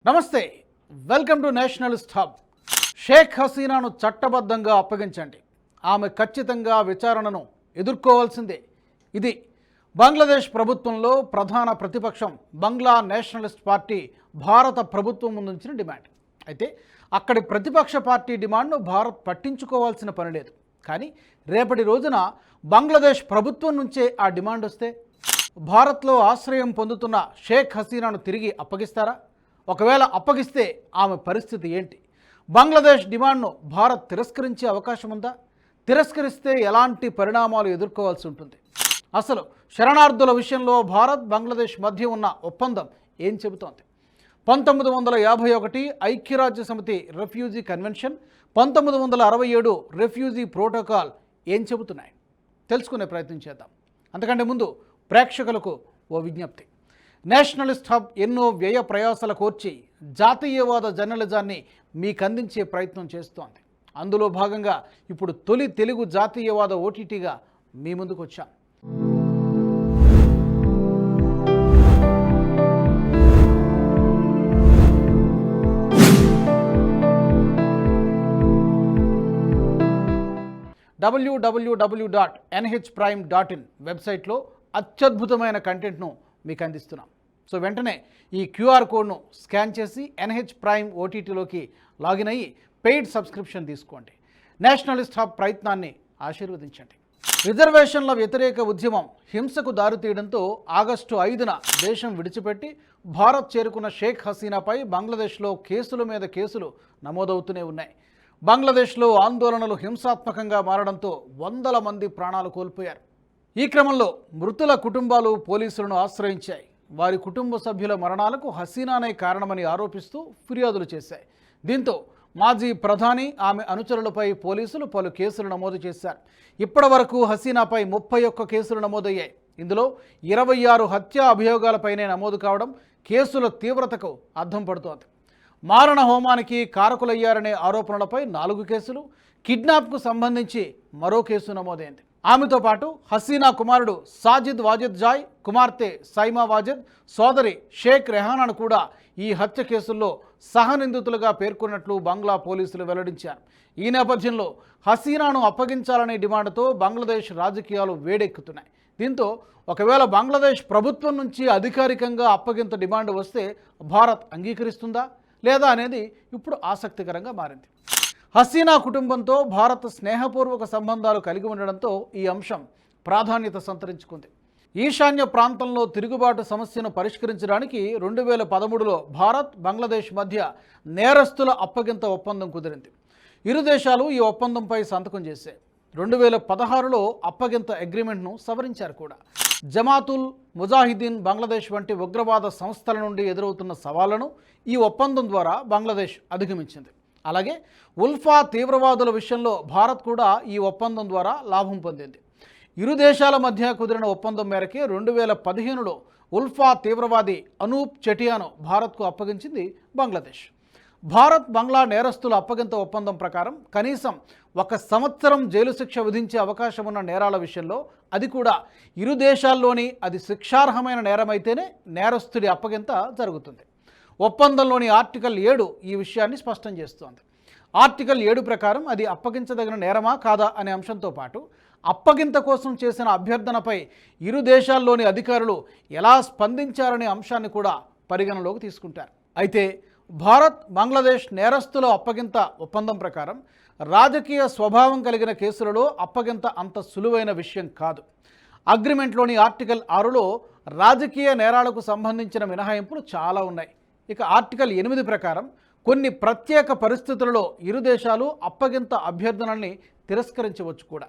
నమస్తే, welcome to nationalist hub. Sheikh హసీనాను చట్టబద్ధంగా అప్పగించండి, ఆమె ఖచ్చితంగా విచారణను ఎదుర్కోవాల్సిందే. ఇది బంగ్లాదేశ్ ప్రభుత్వంలో ప్రధాన ప్రతిపక్షం బంగ్లా నేషనలిస్ట్ పార్టీ భారత ప్రభుత్వం ముందుంచిన డిమాండ్. అయితే అక్కడి ప్రతిపక్ష పార్టీ డిమాండ్ను భారత్ పట్టించుకోవాల్సిన పని లేదు. కానీ రేపటి రోజున బంగ్లాదేశ్ ప్రభుత్వం నుంచే ఆ డిమాండ్ వస్తే భారత్లో ఆశ్రయం పొందుతున్న షేక్ హసీనాను తిరిగి అప్పగిస్తారా? ఒకవేళ అప్పగిస్తే ఆమె పరిస్థితి ఏంటి? బంగ్లాదేశ్ డిమాండ్ను భారత్ తిరస్కరించే అవకాశం ఉందా? తిరస్కరిస్తే ఎలాంటి పరిణామాలు ఎదుర్కోవాల్సి ఉంటుంది? అసలు శరణార్థుల విషయంలో భారత్ బంగ్లాదేశ్ మధ్య ఉన్న ఒప్పందం ఏం చెబుతోంది? 1951 ఐక్యరాజ్య సమితి రెఫ్యూజీ కన్వెన్షన్, 1967 రెఫ్యూజీ ప్రోటోకాల్ ఏం చెబుతున్నాయి? తెలుసుకునే ప్రయత్నం చేద్దాం. అంతకంటే ముందు ప్రేక్షకులకు ఓ విజ్ఞప్తి. నేషనలిస్ట్ హబ్ ఎన్నో వ్యయ ప్రయాసాల కోర్చి జాతీయవాద జర్నలిజాన్ని మీకు అందించే ప్రయత్నం చేస్తోంది. అందులో భాగంగా ఇప్పుడు తొలి తెలుగు జాతీయవాద ఓటీటీగా మీ ముందుకు వచ్చాం. www.nhprime.in వెబ్సైట్లో అత్యద్భుతమైన కంటెంట్ను మీకు అందిస్తున్నాం. సో వెంటనే ఈ క్యూఆర్ కోడ్ను స్కాన్ చేసి ఎన్హెచ్ ప్రైమ్ ఓటీటీలోకి లాగిన్ అయ్యి పెయిడ్ సబ్స్క్రిప్షన్ తీసుకోండి. నేషనలిస్ట్ హబ్ ప్రయత్నాన్ని ఆశీర్వదించండి. రిజర్వేషన్ల వ్యతిరేక ఉద్యమం హింసకు దారితీయడంతో ఆగస్టు 5న దేశం విడిచిపెట్టి భారత్ చేరుకున్న షేక్ హసీనాపై బంగ్లాదేశ్లో కేసుల మీద కేసులు నమోదవుతూనే ఉన్నాయి. బంగ్లాదేశ్లో ఆందోళనలు హింసాత్మకంగా మారడంతో వందల మంది ప్రాణాలు కోల్పోయారు. ఈ క్రమంలో మృతుల కుటుంబాలు పోలీసులను ఆశ్రయించాయి. వారి కుటుంబ సభ్యుల మరణాలకు హసీనానే కారణమని ఆరోపిస్తూ ఫిర్యాదులు చేశాయి. దీంతో మాజీ ప్రధాని, ఆమె అనుచరులపై పోలీసులు పలు కేసులు నమోదు చేశారు. ఇప్పటి వరకు హసీనాపై 31 కేసులు నమోదయ్యాయి. ఇందులో 26 హత్యా అభియోగాలపైనే నమోదు కావడం కేసుల తీవ్రతకు అద్దం పడుతోంది. మారణ హోమానికి కారకులయ్యారనే ఆరోపణలపై 4 కేసులు, కిడ్నాప్కు సంబంధించి మరో కేసు నమోదైంది. ఆమెతో పాటు హసీనా కుమారుడు సాజిద్ వాజిద్ జాయ్, కుమార్తె సైమా వాజిద్, సోదరి షేక్ రెహానాను కూడా ఈ హత్య కేసుల్లో సహనిందితులుగా పేర్కొన్నట్లు బంగ్లా పోలీసులు వెల్లడించారు. ఈ నేపథ్యంలో హసీనాను అప్పగించాలనే డిమాండ్తో బంగ్లాదేశ్ రాజకీయాలు వేడెక్కుతున్నాయి. దీంతో ఒకవేళ బంగ్లాదేశ్ ప్రభుత్వం నుంచి అధికారికంగా అప్పగింత డిమాండ్ వస్తే భారత్ అంగీకరిస్తుందా లేదా అనేది ఇప్పుడు ఆసక్తికరంగా మారింది. హసీనా కుటుంబంతో భారత్ స్నేహపూర్వక సంబంధాలు కలిగి ఉండడంతో ఈ అంశం ప్రాధాన్యత సంతరించుకుంది. ఈశాన్య ప్రాంతంలో తిరుగుబాటు సమస్యను పరిష్కరించడానికి 2013లో భారత్ బంగ్లాదేశ్ మధ్య నేరస్తుల అప్పగింత ఒప్పందం కుదిరింది. ఇరు దేశాలు ఈ ఒప్పందంపై సంతకం చేశాయి. 2016లో అప్పగింత అగ్రిమెంట్ను సవరించారు కూడా. జమాతుల్ ముజాహిదీన్ బంగ్లాదేశ్ వంటి ఉగ్రవాద సంస్థల నుండి ఎదురవుతున్న సవాళ్లను ఈ ఒప్పందం ద్వారా బంగ్లాదేశ్ అధిగమించింది. అలాగే ఉల్ఫా తీవ్రవాదుల విషయంలో భారత్ కూడా ఈ ఒప్పందం ద్వారా లాభం పొందింది. ఇరు దేశాల మధ్య కుదిరిన ఒప్పందం మేరకే 2015లో ఉల్ఫా తీవ్రవాది అనూప్ చెటియాను భారత్కు అప్పగించింది బంగ్లాదేశ్. భారత్ బంగ్లా నేరస్తుల అప్పగింత ఒప్పందం ప్రకారం కనీసం 1 సంవత్సరం జైలు శిక్ష విధించే అవకాశం ఉన్న నేరాల విషయంలో, అది కూడా ఇరు దేశాల్లోని అది శిక్షార్హమైన నేరమైతేనే నేరస్తుడి అప్పగింత జరుగుతుంది. ఒప్పందంలోని ఆర్టికల్ 7 ఈ విషయాన్ని స్పష్టం చేస్తోంది. ఆర్టికల్ 7 ప్రకారం అది అప్పగించదగిన నేరమా కాదా అనే అంశంతో పాటు అప్పగింత కోసం చేసిన అభ్యర్థనపై ఇరు దేశాల్లోని అధికారులు ఎలా స్పందించారనే అంశాన్ని కూడా పరిగణలోకి తీసుకుంటారు. అయితే భారత్ బంగ్లాదేశ్ నేరస్తుల అప్పగింత ఒప్పందం ప్రకారం రాజకీయ స్వభావం కలిగిన కేసులలో అప్పగింత అంత సులువైన విషయం కాదు. అగ్రిమెంట్లోని ఆర్టికల్ 6లో రాజకీయ నేరాలకు సంబంధించిన మినహాయింపులు చాలా ఉన్నాయి. ఇక ఆర్టికల్ 8 ప్రకారం కొన్ని ప్రత్యేక పరిస్థితులలో ఇరు దేశాలు అప్పగింత అభ్యర్థనల్ని తిరస్కరించవచ్చు కూడా.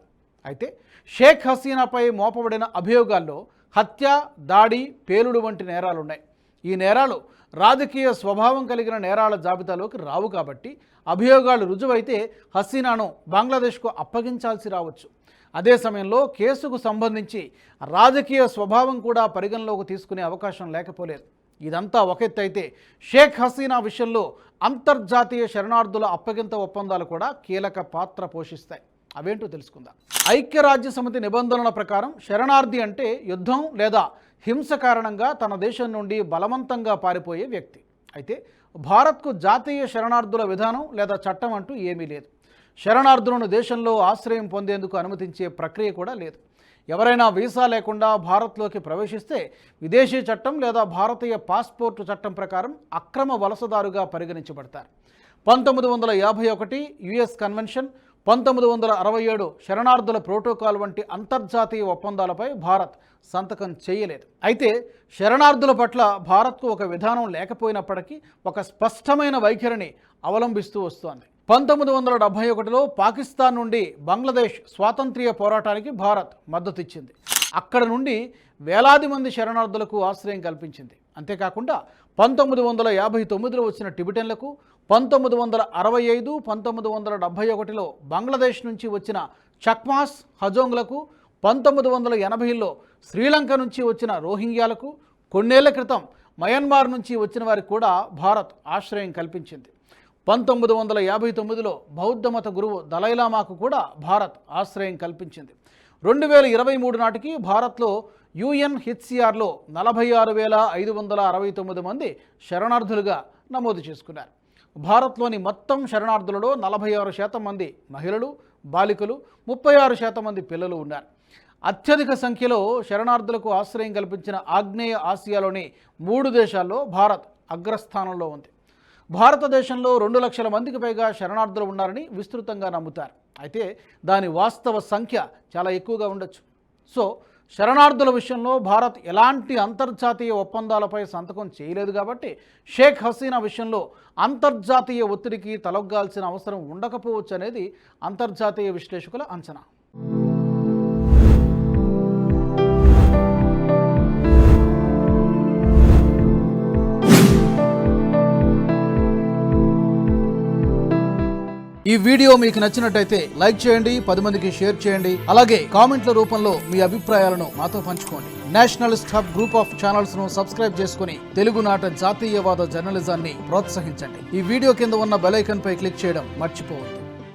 అయితే షేక్ హసీనాపై మోపబడిన అభియోగాల్లో హత్య, దాడి, పేలుడు వంటి నేరాలున్నాయి. ఈ నేరాలు రాజకీయ స్వభావం కలిగిన నేరాల జాబితాలోకి రావు కాబట్టి అభియోగాలు రుజువైతే హసీనాను బంగ్లాదేశ్కు అప్పగించాల్సి రావచ్చు. అదే సమయంలో కేసుకు సంబంధించి రాజకీయ స్వభావం కూడా పరిగణలోకి తీసుకునే అవకాశం లేకపోలేదు. ఇదంతా ఒక ఎత్తు అయితే షేక్ హసీనా విషయంలో అంతర్జాతీయ శరణార్థుల అప్పగింత ఒప్పందాలు కూడా కీలక పాత్ర పోషిస్తాయి. అవేంటో తెలుసుకుందాం. ఐక్యరాజ్య సమితి నిబంధనల ప్రకారం శరణార్థి అంటే యుద్ధం లేదా హింస కారణంగా తన దేశం నుండి బలవంతంగా పారిపోయే వ్యక్తి. అయితే భారత్కు జాతీయ శరణార్థుల విధానం లేదా చట్టం అంటూ ఏమీ లేదు. శరణార్థులను దేశంలో ఆశ్రయం పొందేందుకు అనుమతించే ప్రక్రియ కూడా లేదు. ఎవరైనా వీసా లేకుండా భారత్లోకి ప్రవేశిస్తే విదేశీ చట్టం లేదా భారతీయ పాస్పోర్టు చట్టం ప్రకారం అక్రమ వలసదారుగా పరిగణించబడతారు. 1951 యుఎస్ కన్వెన్షన్, 1967 శరణార్థుల ప్రోటోకాల్ వంటి అంతర్జాతీయ ఒప్పందాలపై భారత్ సంతకం చేయలేదు. అయితే శరణార్థుల పట్ల భారత్కు ఒక విధానం లేకపోయినప్పటికీ ఒక స్పష్టమైన వైఖరిని అవలంబిస్తూ వస్తోంది. 1971లో పాకిస్తాన్ నుండి బంగ్లాదేశ్ స్వాతంత్ర్య పోరాటానికి భారత్ మద్దతిచ్చింది. అక్కడ నుండి వేలాది మంది శరణార్థులకు ఆశ్రయం కల్పించింది. అంతేకాకుండా 1959లో వచ్చిన టిబెటన్లకు, 1965, 1971లో బంగ్లాదేశ్ నుంచి వచ్చిన చక్మాస్, హజోంగ్లకు, 1980లో శ్రీలంక నుంచి వచ్చిన రోహింగ్యాలకు, కొన్నేళ్ల క్రితం మయన్మార్ నుంచి వచ్చిన వారికి కూడా భారత్ ఆశ్రయం కల్పించింది. 1959లో బౌద్ధ మత గురువు దలైలామాకు కూడా భారత్ ఆశ్రయం కల్పించింది. 2023 నాటికి భారత్లో UNHCRలో 46,569 మంది శరణార్థులుగా నమోదు చేసుకున్నారు. భారత్లోని మొత్తం శరణార్థులలో 46% మంది మహిళలు, బాలికలు, 36% మంది పిల్లలు ఉన్నారు. అత్యధిక సంఖ్యలో శరణార్థులకు ఆశ్రయం కల్పించిన ఆగ్నేయ ఆసియాలోని 3 దేశాల్లో భారత్ అగ్రస్థానంలో ఉంది. భారతదేశంలో 2 లక్షల మందికి పైగా శరణార్థులు ఉన్నారని విస్తృతంగా నమ్ముతారు. అయితే దాని వాస్తవ సంఖ్య చాలా ఎక్కువగా ఉండొచ్చు. సో శరణార్థుల విషయంలో భారత్ ఎలాంటి అంతర్జాతీయ ఒప్పందాలపై సంతకం చేయలేదు కాబట్టి షేక్ హసీనా విషయంలో అంతర్జాతీయ ఒత్తిడికి తలొగ్గాల్సిన అవసరం ఉండకపోవచ్చు అనేది అంతర్జాతీయ విశ్లేషకుల అంచనా. ఈ వీడియో మీకు నచ్చినట్టయితే లైక్ చేయండి, 10 మందికి షేర్ చేయండి. అలాగే కామెంట్ల రూపంలో మీ అభిప్రాయాలను మాతో పంచుకోండి. Nationalist hub group of channels ను సబ్స్క్రైబ్ చేసుకుని తెలుగునాట జాతీయవాద జర్నలిజాన్ని ప్రోత్సహించండి. ఈ వీడియో కింద ఉన్న బెల్ ఐకాన్ పై క్లిక్ చేయడం మర్చిపోవద్దు.